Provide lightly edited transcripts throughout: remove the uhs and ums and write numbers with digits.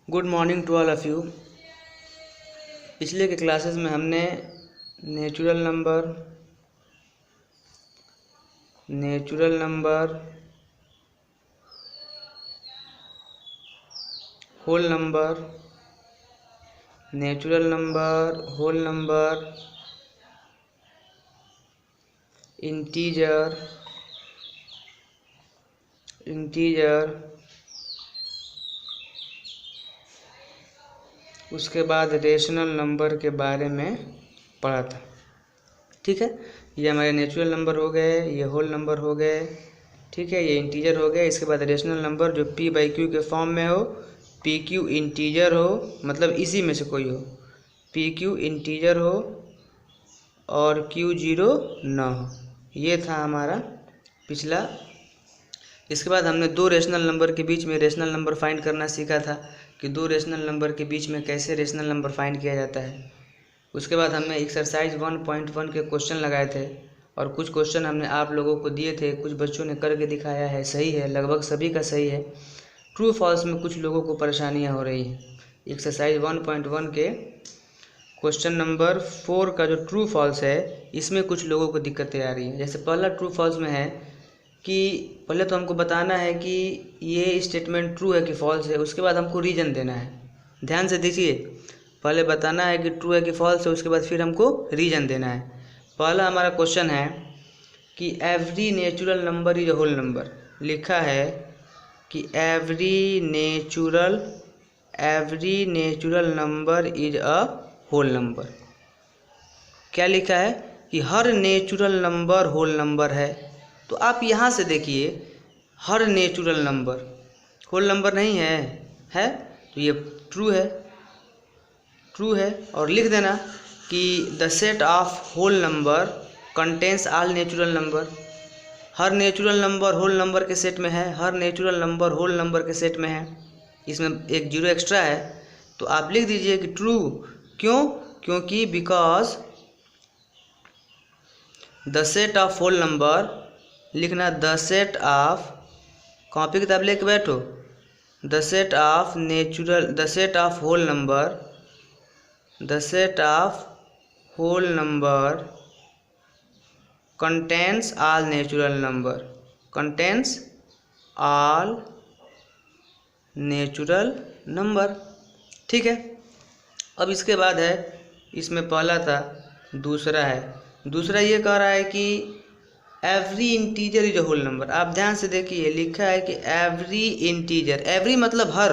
Good morning to all of you. पिछले के classes में हमने natural number, whole number, natural number, whole number, integer, उसके बाद रेशनल नंबर के बारे में पढ़ा था। ठीक है, ये हमारे नेचुरल नंबर हो गए, ये होल नंबर हो गए, ठीक है, ये इंटीजर हो गए। इसके बाद रेशनल नंबर जो p/q के फॉर्म में हो, pq इंटीजर हो, मतलब इसी में से कोई हो, pq इंटीजर हो और q जीरो ना हो। ये था हमारा पिछला। इसके बाद हमने दो रेशनल नंबर के बीच में रेशनल नंबर फाइंड करना सीखा था कि दो रेशनल नंबर के बीच में कैसे रेशनल नंबर फाइंड किया जाता है। उसके बाद हमने एक्सरसाइज 1.1 के क्वेश्चन लगाए थे और कुछ क्वेश्चन हमने आप लोगों को दिए थे, कुछ बच्चों ने करके दिखाया है, सही है, लगभग सभी का सही है। ट्रू फॉल्स में कुछ लोगों को परेशानियां हो रही हैं। एक्सरसाइज 1.1 के क्वेश्चन नंबर 4 का जो ट्रू फॉल्स है, इसमें कुछ लोगों को दिक्कतें आ रही हैं। जैसे पहला ट्रू फॉल्स में है कि पहले तो हमको बताना है कि ये स्टेटमेंट ट्रू है कि फॉल्स है, उसके बाद हमको रीजन देना है। ध्यान से देखिए, पहले बताना है कि ट्रू है कि फॉल्स है, उसके बाद फिर हमको रीजन देना है। पहला हमारा क्वेश्चन है कि every natural number is a whole number. लिखा है कि every natural number is a whole number. क्या लिखा है कि हर नेचुरल नंबर होल नंबर है। तो आप यहाँ से देखिए, हर नेचुरल नंबर होल नंबर नहीं है तो ये ट्रू है। और लिख देना कि the set of whole number contains all natural number. हर नेचुरल नंबर होल नंबर के सेट में है, हर नेचुरल नंबर होल नंबर के सेट में है। इसमें एक जीरो एक्स्ट्रा है तो आप लिख दीजिए कि ट्रू। क्योंकि because the set of whole number, लिखना द सेट ऑफ, कॉपी किताब लेके बैठो, the set of whole number contains all natural number. ठीक है, अब इसके बाद है, इसमें पहला था, दूसरा ये कह रहा है कि every integer is a whole number. आप ध्यान से देखिए, लिखा है कि एवरी इंटीजर, एवरी मतलब हर,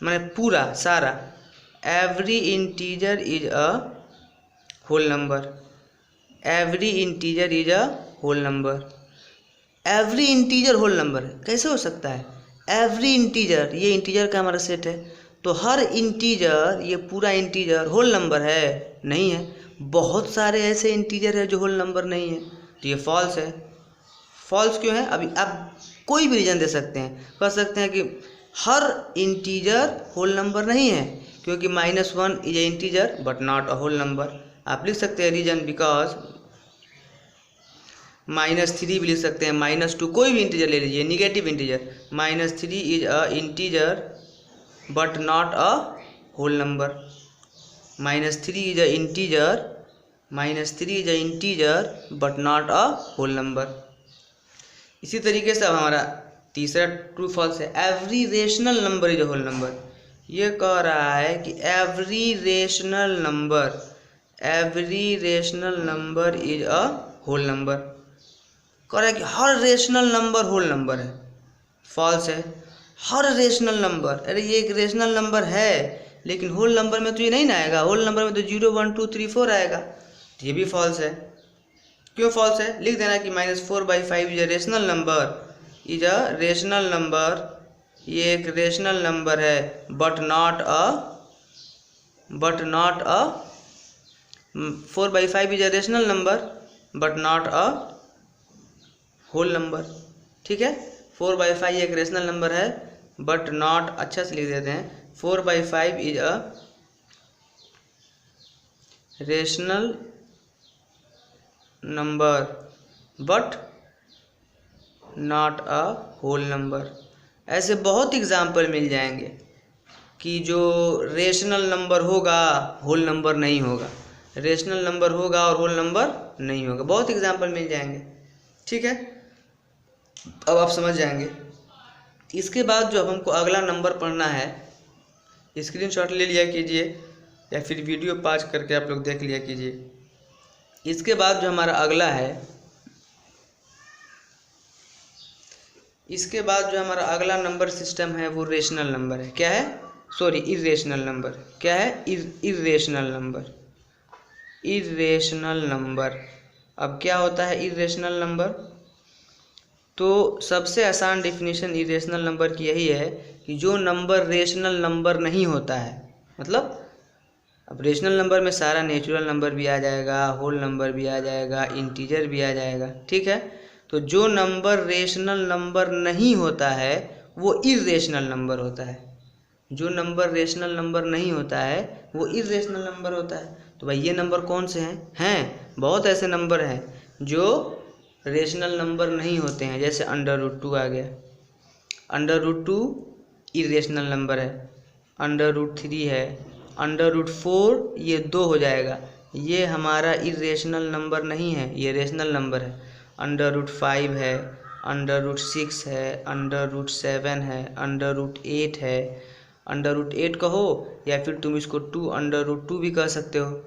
माने पूरा सारा, every integer is a whole number. Every integer is a whole number. Every integer whole number कैसे हो सकता है? एवरी इंटीजर, ये इंटीजर का हमारा सेट है, तो हर इंटीजर, ये पूरा इंटीजर होल नंबर है? नहीं है। बहुत सारे ऐसे इंटीजर है जो होल नंबर नहीं है, तो ये फॉल्स है। फॉल्स क्यों है? अभी आप कोई भी रीजन दे सकते हैं, कह सकते हैं कि हर इंटीजर होल नंबर नहीं है क्योंकि -1 is a integer but not a whole number. आप लिख सकते हैं रीजन बिकॉज, -3 भी लिख सकते हैं, -2, कोई भी इंटीजर ले लीजिए, negative integer, -3 is a integer but not a whole number. -3 is a integer but not a whole number. इसी तरीके से अब हमारा तीसरा ट्रू फॉल्स है, every rational number is a whole number. ये कह रहा है कि every rational number is a whole number. कह रहा है कि हर रेशनल नंबर होल नंबर है। फॉल्स है। हर रेशनल नंबर, अरे ये एक रेशनल नंबर है लेकिन होल नंबर में तो ये नहीं ना आएगा, होल नंबर में तो 0 1 2 3 4 आएगा, तो ये भी फॉल्स है। क्यों फॉल्स है? लिख देना कि -4/5 इज अ रेशनल नंबर, ये एक रेशनल नंबर है but not a 4/5 is a rational number but not a whole number. ठीक है, 4/5 एक रेशनल नंबर है बट नॉट, अच्छा से लिख देते हैं, 4/5 is a rational number but not a whole number. ऐसे बहुत एग्जाम्पल मिल जाएंगे। कि जो रेशनल नंबर होगा होल नंबर नहीं होगा, रेशनल नंबर होगा और होल नंबर नहीं होगा। बहुत एग्जाम्पल मिल जाएंगे, ठीक है, अब आप समझ जाएंगे। इसके बाद जो अब हमको अगला नंबर पढ़ना है, स्क्रीनशॉट ले लिया कीजिए या फिर वीडियो पॉज करके आप लोग देख लिया कीजिए। इसके बाद जो हमारा अगला है, इसके बाद जो हमारा अगला नंबर सिस्टम है वो रेशनल नंबर है। क्या है? Sorry, irrational number. क्या है? Irrational number. Irrational number. अब क्या होता है इर्रेशनल नंबर? तो सबसे आसान डेफिनेशन इरेशनल नंबर की यही है कि जो नंबर रेशनल नंबर नहीं होता है, मतलब अब रेशनल नंबर में सारा नेचुरल नंबर भी आ जाएगा, होल नंबर भी आ जाएगा, इंटीजर भी आ जाएगा, ठीक है। तो जो नंबर रेशनल नंबर नहीं होता है वो इर्रेशनल नंबर होता है। जो नंबर रेशनल नंबर नहीं होता है वो इर्रेशनल नंबर होता है। तो भाई ये नंबर कौन से हैं? बहुत ऐसे नंबर हैं जो रेशनल नंबर नहीं होते हैं, जैसे √2 आ गया, √2 इर्रेशनल नंबर है, √3 है, √4 ये 2 हो जाएगा, ये हमारा इर्रेशनल नंबर नहीं है, ये रेशनल नंबर है। √5 है, √6 है, √7 है, √8 है, √8 कहो या फिर तुम इसको 2√2 भी कह सकते हो।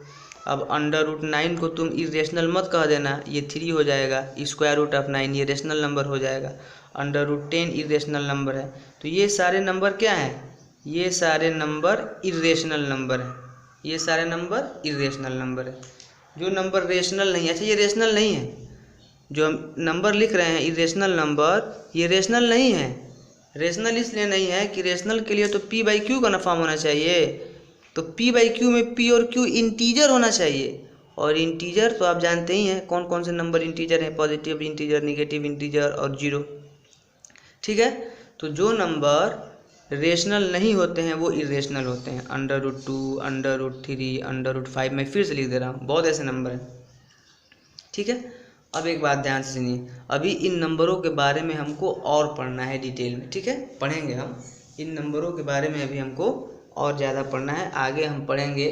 अब √9 को तुम इरेशनल मत कह देना, ये 3 हो जाएगा, √9 ये रेशनल नंबर हो जाएगा। √10 इरेशनल नंबर है। तो ये सारे नंबर क्या हैं? ये सारे नंबर इरेशनल नंबर हैं, ये सारे नंबर इरेशनल नंबर है। जो नंबर रेशनल नहीं है, अच्छा ये रेशनल नहीं है, जो हम नंबर लिख रहे हैं इरेशनल नंबर, ये रेशनल नहीं है। रेशनल इसलिए नहीं है कि रेशनल के लिए तो p/q का फॉर्म होना चाहिए, तो p/q में p और q इंटीजर होना चाहिए, और इंटीजर तो आप जानते ही हैं कौन कौन से नंबर इंटीजर हैं, पॉजिटिव इंटीजर, नेगेटिव इंटीजर और जीरो, ठीक है। तो जो नंबर रेशनल नहीं होते हैं वो इरेशनल होते हैं, √2, √3, √5, मैं फिर से लिख दे रहा हूँ, बहुत ऐसे नंबर हैं, ठीक है। अब एक बात ध्यान से सुनिए, अभी इन नंबरों के बारे में हमको और पढ़ना है डिटेल में, ठीक है, पढ़ेंगे हम इन नंबरों के बारे में, अभी हमको और ज़्यादा पढ़ना है। आगे हम पढ़ेंगे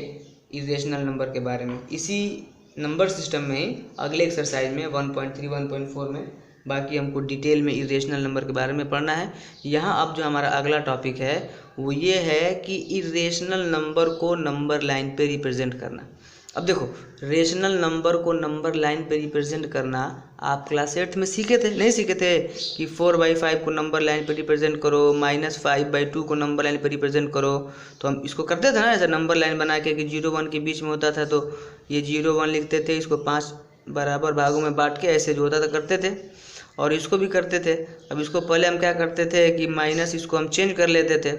इरेशनल नंबर के बारे में इसी नंबर सिस्टम में ही अगले एक्सरसाइज में 1.3 1.4 में। बाकी हमको डिटेल में इरेशनल नंबर के बारे में पढ़ना है। यहाँ अब जो हमारा अगला टॉपिक है वो ये है कि इरेशनल नंबर को नंबर लाइन पे रिप्रेजेंट करना। अब देखो, रेशनल नंबर को नंबर लाइन पे रिप्रेजेंट करना आप क्लास 8 में सीखे थे? नहीं सीखे थे कि 4/5 को नंबर लाइन पे रिप्रेजेंट करो, -5/2 को नंबर लाइन पे रिप्रेजेंट करो। तो हम इसको करते थे ना, ऐसा नंबर लाइन बना के कि 0 1 के बीच में होता था, तो ये 0 1 लिखते थे, इसको 5 बराबर भागों में बांट के ऐसे जो होता था करते थे, और इसको भी करते थे। अब इसको पहले हम क्या करते थे कि माइनस, इसको हम चेंज कर लेते थे,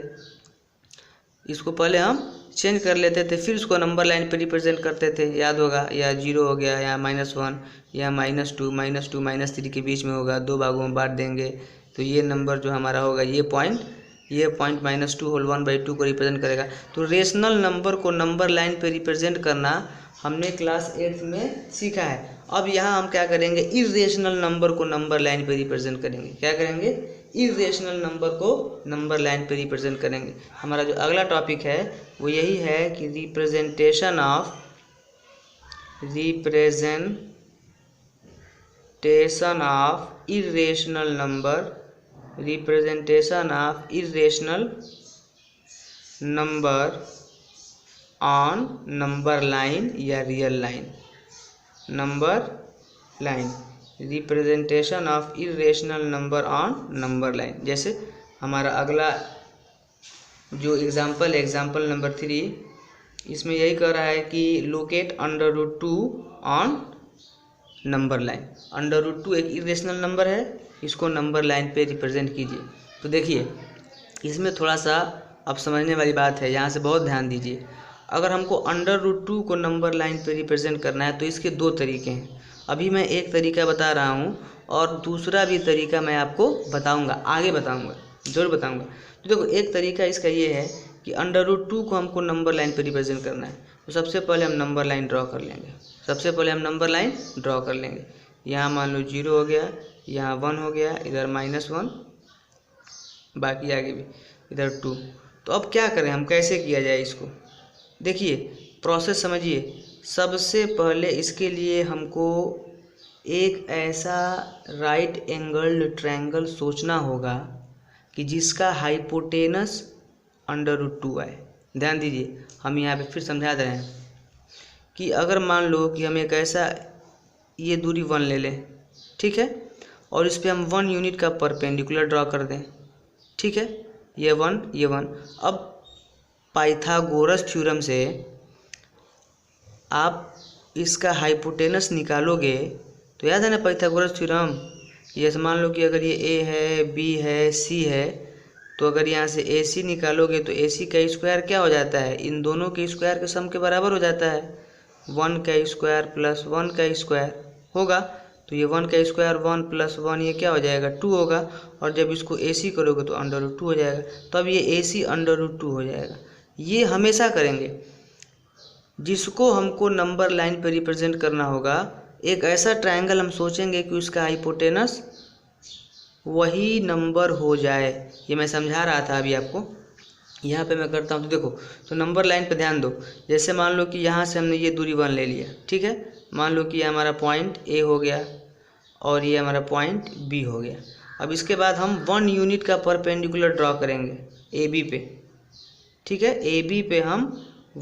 इसको पहले हम चेंज कर लेते थे, फिर उसको नंबर लाइन पे रिप्रेजेंट करते थे, याद होगा, या 0 हो गया, या -1 या -2 -3 के बीच में होगा, 2 भागों में बांट देंगे, तो ये नंबर जो हमारा होगा ये पॉइंट -2 होल 1/2 को रिप्रेजेंट करेगा। तो रेशनल नंबर को नंबर लाइन पे रिप्रेजेंट करना हमने क्लास 8 में सीखा है। अब यहाँ हम क्या करेंगे, इरेशनल नंबर को नंबर लाइन पे रिप्रेजेंट करेंगे। क्या करेंगे? इरेशनल नंबर को नंबर लाइन पे रिप्रेजेंट करेंगे। हमारा जो अगला टॉपिक है वो यही है कि representation of irrational number, representation of irrational number on number line या real line, number line, representation of irrational number on number line. जैसे हमारा अगला जो एग्जाम्पल नंबर 3, इसमें यही कह रहा है कि लोकेट √2 ऑन नंबर लाइन। √2 एक इरेशनल नंबर है, इसको नंबर लाइन पे रिप्रेजेंट कीजिए। तो देखिए इसमें थोड़ा सा अब समझने वाली बात है, यहाँ से बहुत ध्यान दीजिए। अगर हमको √2 को नंबर लाइन पे रिप्रेजेंट करना है तो इसके 2 तरीके हैं। अभी मैं एक तरीका बता रहा हूँ और दूसरा भी तरीका मैं आपको बताऊँगा, आगे बताऊँगा, जरूर बताऊँगा। तो देखो एक तरीका इसका ये है कि √2 को हमको नंबर लाइन पे रिप्रेजेंट करना है, तो सबसे पहले हम नंबर लाइन ड्रॉ कर लेंगे। सबसे पहले हम नंबर लाइन ड्रॉ कर लेंगे। यहाँ मान लो 0 हो गया, यहाँ 1 हो गया, इधर -1, बाकी आगे भी इधर 2। तो अब क्या करें हम, कैसे किया जाए इसको? देखिए प्रोसेस समझिए। सबसे पहले इसके लिए हमको एक ऐसा राइट एंगल्ड ट्रायंगल सोचना होगा कि जिसका हाइपोटेनस √2 आए। ध्यान दीजिए, हम यहाँ पे फिर समझा दे रहे हैं कि अगर मान लो कि हम एक ऐसा, ये दूरी 1 ले लें, ठीक है, और इस पर हम 1 यूनिट का परपेंडिकुलर ड्रॉ कर दें, ठीक है, ये 1 ये 1। अब पाइथागोरस थ्योरम से आप इसका हाइपोटेनस निकालोगे तो याद है ना पाइथागोरस थ्योरम। ये मान लो कि अगर ये ए है, बी है, सी है, तो अगर यहाँ से ए सी निकालोगे तो ए सी का स्क्वायर क्या हो जाता है, इन दोनों के स्क्वायर के सम के बराबर हो जाता है। 1 का स्क्वायर प्लस 1 का स्क्वायर होगा, तो ये 1 का स्क्वायर 1 प्लस 1 ये क्या हो जाएगा 2 होगा, और जब इसको ए सी करोगे तो √2 हो जाएगा। तो अब ये ए सी √2 हो जाएगा। ये हमेशा करेंगे। जिसको हमको नंबर लाइन पे रिप्रेजेंट करना होगा, एक ऐसा ट्रायंगल हम सोचेंगे कि उसका हाइपोटेनस वही नंबर हो जाए। ये मैं समझा रहा था अभी आपको, यहाँ पे मैं करता हूँ। तो देखो, तो नंबर लाइन पे ध्यान दो। जैसे मान लो कि यहाँ से हमने ये दूरी 1 ले लिया, ठीक है, मान लो कि ये हमारा पॉइंट ए हो गया और ये हमारा पॉइंट बी हो गया। अब इसके बाद हम 1 यूनिट का परपेंडिकुलर ड्रॉ करेंगे ए बी पे, ठीक है, ए बी पे हम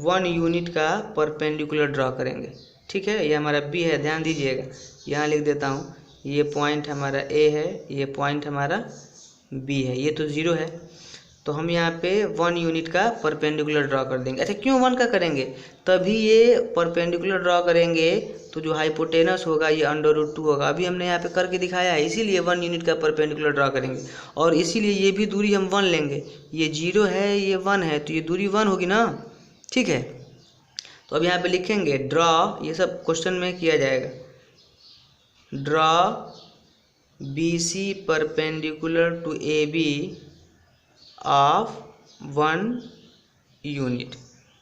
1 यूनिट का परपेंडिकुलर ड्रॉ करेंगे, ठीक है। ये हमारा बी है, ध्यान दीजिएगा, यहाँ लिख देता हूँ, ये पॉइंट हमारा ए है, ये पॉइंट हमारा बी है, ये तो 0 है। तो हम यहाँ पे 1 यूनिट का परपेंडिकुलर ड्रॉ कर देंगे। अच्छा, क्यों 1 का करेंगे? तभी ये परपेंडिकुलर ड्रॉ करेंगे तो जो हाइपोटेनस होगा ये √2 होगा। अभी हमने यहाँ पे करके दिखाया है, इसीलिए 1 यूनिट का परपेंडिकुलर ड्रॉ करेंगे। और इसीलिए ये भी दूरी हम 1 लेंगे। ये 0 है, ये 1 है, तो ये दूरी 1 होगी ना, ठीक है। तो अब यहाँ पे लिखेंगे ड्रॉ, ये सब क्वेश्चन में किया जाएगा, draw BC perpendicular to AB of 1 unit,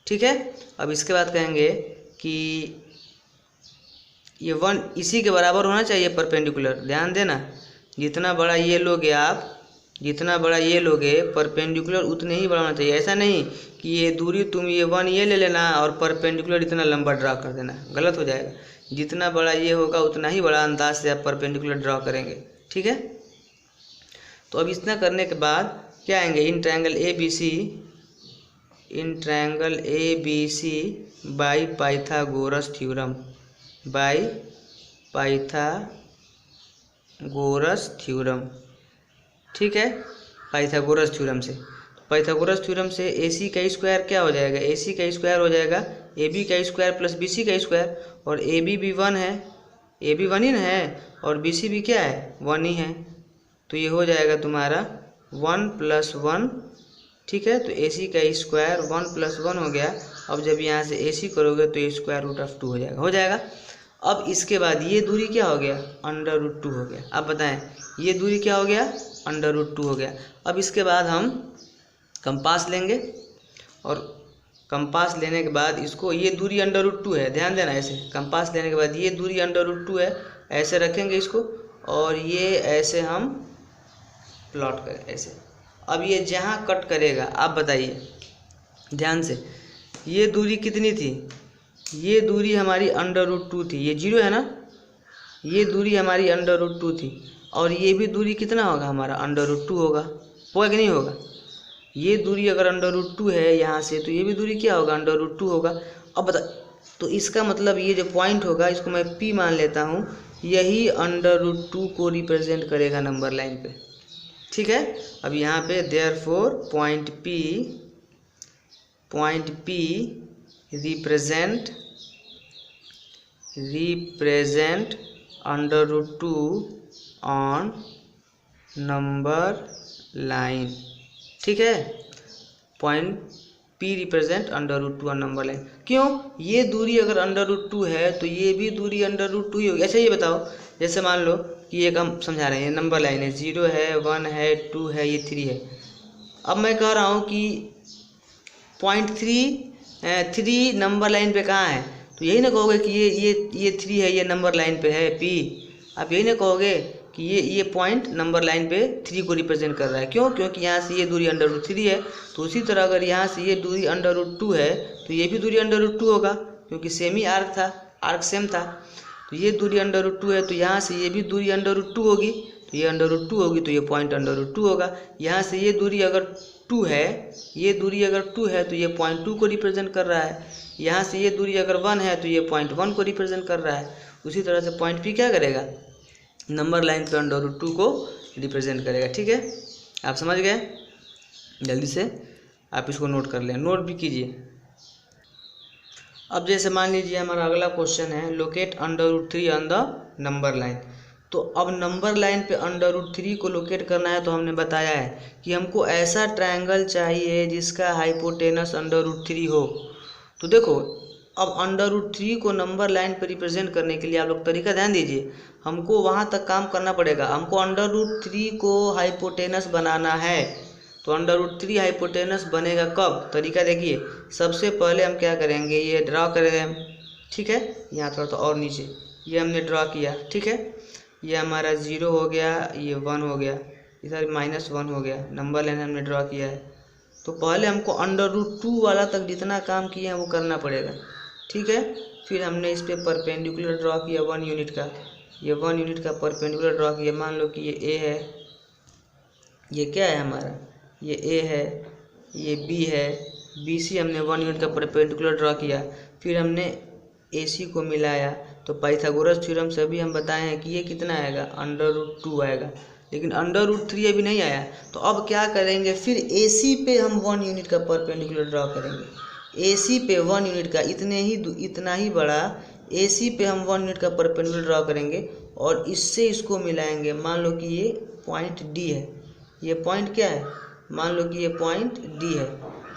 ठीक है। अब इसके बाद कहेंगे कि ये 1 इसी के बराबर होना चाहिए परपेंडिकुलर। ध्यान देना, जितना बड़ा ये लोगे आप, जितना बड़ा ये लोगे परपेंडिकुलर उतने ही बड़ा होना चाहिए। ऐसा नहीं कि ये दूरी तुम ये 1 ये ले लेना और परपेंडिकुलर इतना लंबा ड्रा कर देना, गलत हो जाएगा। जितना बड़ा ये होगा उतना ही बड़ा अंदाज से आप परपेंडिकुलर ड्रा करेंगे, ठीक है। तो अब इतना करने के बाद क्या आएंगे, इन triangle ABC by Pythagoras theorem, by Pythagoras theorem, ठीक है, पाइथागोरस थ्योरम से। पाइथागोरस थ्योरम से AC का स्क्वायर क्या हो जाएगा, AC का स्क्वायर हो जाएगा AB का स्क्वायर प्लस BC का स्क्वायर, और AB भी 1 है, AB 1 ही ना है, और BC भी क्या है 1 ही है। तो ये हो जाएगा तुम्हारा 1 + 1, ठीक है। तो AC का स्क्वायर 1 + 1 हो गया। अब जब यहाँ से AC करोगे तो √2 हो जाएगा। अब इसके बाद ये दूरी क्या हो गया, √2 हो गया। अब बताएं, ये दूरी क्या हो गया, √2 हो गया। अब इसके बाद हम कंपास लेंगे, और कंपास लेने के बाद इसको, ये दूरी √2 है, ध्यान देना। ऐसे कंपास लेने के बाद ये दूरी √2 है, ऐसे रखेंगे इसको, और ये ऐसे हम प्लॉट करें ऐसे। अब ये जहाँ कट करेगा, आप बताइए ध्यान से, ये दूरी कितनी थी, ये दूरी हमारी √2 थी, ये 0 है ना, ये दूरी हमारी √2 थी, और ये भी दूरी कितना होगा हमारा √2 होगा कि नहीं होगा। ये दूरी अगर √2 है यहाँ से, तो ये भी दूरी क्या होगा √2 होगा। अब बता, तो इसका मतलब ये जो पॉइंट होगा इसको मैं P मान लेता हूँ, यही √2 को रिप्रेजेंट करेगा नंबर लाइन पे, ठीक है। अब यहाँ पे therefore point P represent √2 on number line, ठीक है। Point P represent √2 on number line. क्यों, ये दूरी अगर √2 है तो ये भी दूरी √2 ही होगी। अच्छा ये बताओ, जैसे मान लो कि एक हम समझा रहे हैं, नंबर लाइन है, 0 है, 1 है, 2 है, ये 3 है। अब मैं कह रहा हूँ कि पॉइंट 3 नंबर लाइन पे कहाँ है, तो यही ना कहोगे कि ये 3 है, ये नंबर लाइन पे है P, आप यही ना कहोगे। कि ये पॉइंट नंबर लाइन पे 3 को रिप्रेजेंट कर रहा है। क्यों? क्योंकि यहाँ से ये दूरी √3 है। तो उसी तरह अगर यहाँ से ये दूरी √2 है तो ये भी दूरी √2 होगा, क्योंकि सेम ही आर्क था, आर्क सेम था। तो ये दूरी √2 है तो यहाँ से ये भी दूरी √2 होगी, तो ये √2 होगी तो ये पॉइंट √2 होगा। यहाँ से ये दूरी अगर 2 है, ये दूरी अगर 2 है तो ये पॉइंट 2 को रिप्रेजेंट कर रहा है। यहाँ से ये दूरी अगर 1 है तो ये पॉइंट 1 को रिप्रेजेंट कर रहा है। उसी तरह से पॉइंट P क्या करेगा? नंबर लाइन पे √2 को रिप्रेजेंट करेगा। ठीक है, आप समझ गए? जल्दी से आप इसको नोट कर लें, नोट भी कीजिए। अब जैसे मान लीजिए हमारा अगला क्वेश्चन है locate √3 on the number line. तो अब नंबर लाइन पे √3 को लोकेट करना है। तो हमने बताया है कि हमको ऐसा ट्रायंगल चाहिए जिसका हाइपोटेनस √3 हो। तो देखो अब √3 को नंबर लाइन पर रिप्रेजेंट करने के लिए आप लोग तरीका ध्यान दीजिए, हमको वहाँ तक काम करना पड़ेगा। हमको √3 को हाइपोटेनस बनाना है। तो √3 हाइपोटेनस बनेगा कब? तरीका देखिए, सबसे पहले हम क्या करेंगे, ये ड्रा करेंगे। ठीक है, यहाँ थोड़ा और नीचे ये हमने ड्रा किया। ठीक है, ये हमारा 0 हो गया, ये 1 हो गया, इधर -1 हो गया, नंबर लाइन हमने ड्रा किया है। तो पहले हमको √2 वाला तक जितना काम किए हैं वो करना पड़ेगा। ठीक है, फिर हमने इस पर परपेंडिकुलर ड्रा किया 1 यूनिट का, ये 1 यूनिट का परपेंडिकुलर ड्रा किया। मान लो कि ये A है, ये क्या है हमारा, ये A है, ये B है, BC हमने 1 यूनिट का परपेंडिकुलर ड्रा किया। फिर हमने AC को मिलाया। तो पाइथागोरस थ्योरम से भी हम बताए हैं कि ये कितना आएगा, √2 आएगा। लेकिन √3 अभी नहीं आया। तो अब क्या करेंगे, फिर AC पे हम 1 यूनिट का परपेंडिकुलर ड्रा करेंगे। AC पे 1 यूनिट का इतना ही बड़ा AC पे हम 1 यूनिट का परपेंडिकुलर ड्रा करेंगे और इससे इसको मिलाएंगे। मान लो कि ये पॉइंट D है, ये पॉइंट क्या है, मान लो कि ये पॉइंट D है।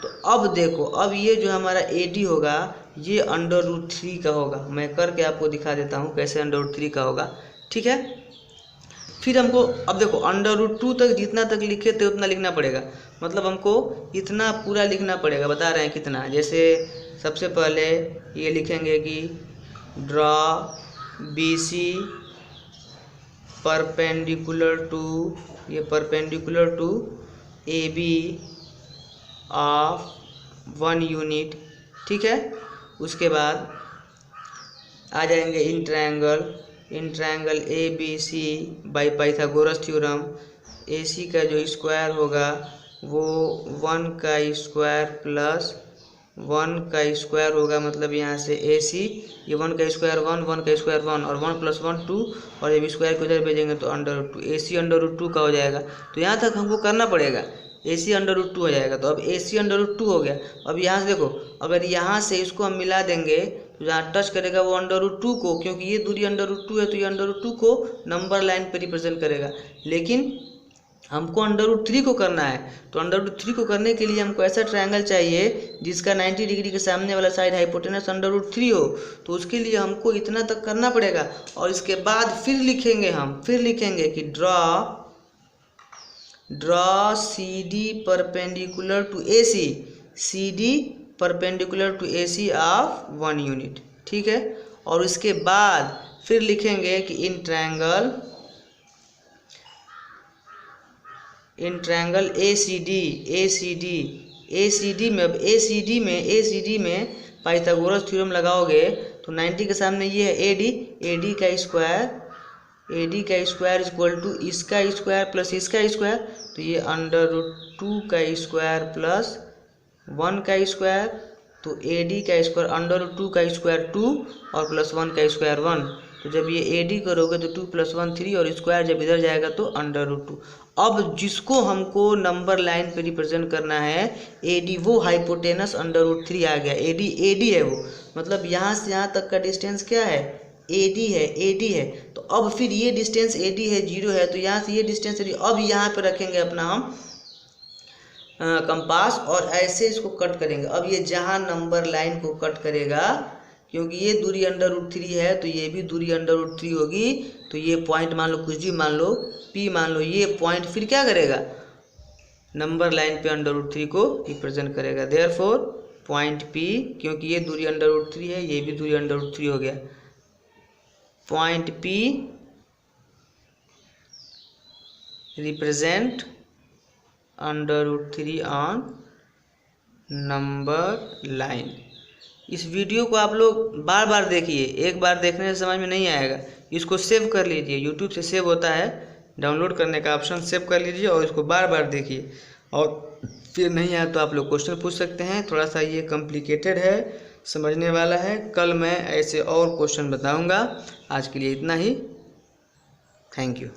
तो अब देखो, अब ये जो हमारा AD होगा ये √3 का होगा। मैं करके आपको दिखा देता हूँ कैसे √3 का होगा। ठीक है, फिर हमको अब देखो √2 तक जितना तक लिखे थे उतना लिखना पड़ेगा। मतलब हमको इतना पूरा लिखना पड़ेगा, बता रहे हैं कितना। जैसे सबसे पहले ये लिखेंगे कि ड्रा BC परपेंडिकुलर टू, ये perpendicular to AB of 1 unit. ठीक है, उसके बाद आ जाएंगे in triangle ABC by Pythagoras theorem. AC का जो स्क्वायर होगा वो 1 का स्क्वायर प्लस 1 का स्क्वायर होगा। मतलब यहाँ से AC, ये 1 का स्क्वायर 1, 1 का स्क्वायर 1 और 1 + 1 2, और जब स्क्वायर को उधर भेजेंगे तो √2, AC √2 का हो जाएगा। तो यहाँ तक हमको करना पड़ेगा, AC √2 हो जाएगा। तो अब AC √2 हो गया। अब यहाँ से देखो, अगर यहाँ से इसको हम मिला देंगे तो जहाँ टच करेगा वो √2 को, क्योंकि ये दूरी √2 है तो ये √2 को नंबर लाइन पे रिप्रेजेंट करेगा। लेकिन हमको √3 को करना है। तो √3 को करने के लिए हमको ऐसा ट्रायंगल चाहिए जिसका 90 डिग्री के सामने वाला साइड हाइपोटेनस √3 हो। तो उसके लिए हमको इतना तक करना पड़ेगा। और इसके बाद फिर लिखेंगे कि draw CD perpendicular to AC, CD perpendicular to AC of 1 unit. ठीक है, और इसके बाद फिर लिखेंगे कि इन ट्रायंगल ACD में पाइथागोरस थ्योरम लगाओगे तो 90 के सामने ये है AD का स्क्वायर इक्वल टू इसका स्क्वायर प्लस इसका स्क्वायर। तो ये √2 का स्क्वायर प्लस 1 का स्क्वायर। तो AD का स्क्वायर √2 का स्क्वायर 2 और प्लस 1 का स्क्वायर 1। तो जब ये AD करोगे तो 2 + 1 3 और स्क्वायर जब इधर जाएगा तो √2। अब जिसको हमको नंबर लाइन पे रिप्रेजेंट करना है AD, वो हाइपोटेनस √3 आ गया। AD है वो, मतलब यहाँ से यहाँ तक का डिस्टेंस क्या है, AD है। तो अब फिर ये डिस्टेंस AD है 0 है, तो यहाँ से ये डिस्टेंस अब यहाँ पे रखेंगे अपना हम कंपास और ऐसे इसको कट करेंगे। अब ये जहाँ नंबर लाइन को कट करेगा, क्योंकि ये दूरी √3 है तो ये भी दूरी √3 होगी। तो ये पॉइंट मान लो, कुछ भी मान लो, P मान लो, ये पॉइंट फिर क्या करेगा, नंबर लाइन पे √3 को रिप्रेजेंट करेगा। देयरफॉर पॉइंट P, क्योंकि ये दूरी √3 है, ये भी दूरी √3 हो गया। Point P represent √3 on number line. इस वीडियो को आप लोग बार बार देखिए, एक बार देखने से समझ में नहीं आएगा। इसको सेव कर लीजिए, यूट्यूब से सेव होता है, डाउनलोड करने का ऑप्शन, सेव कर लीजिए और इसको बार बार देखिए। और फिर नहीं आया तो आप लोग क्वेश्चन पूछ सकते हैं। थोड़ा सा ये कॉम्प्लिकेटेड है, समझने वाला है। कल मैं ऐसे और क्वेश्चन बताऊंगा। आज के लिए इतना ही। Thank you.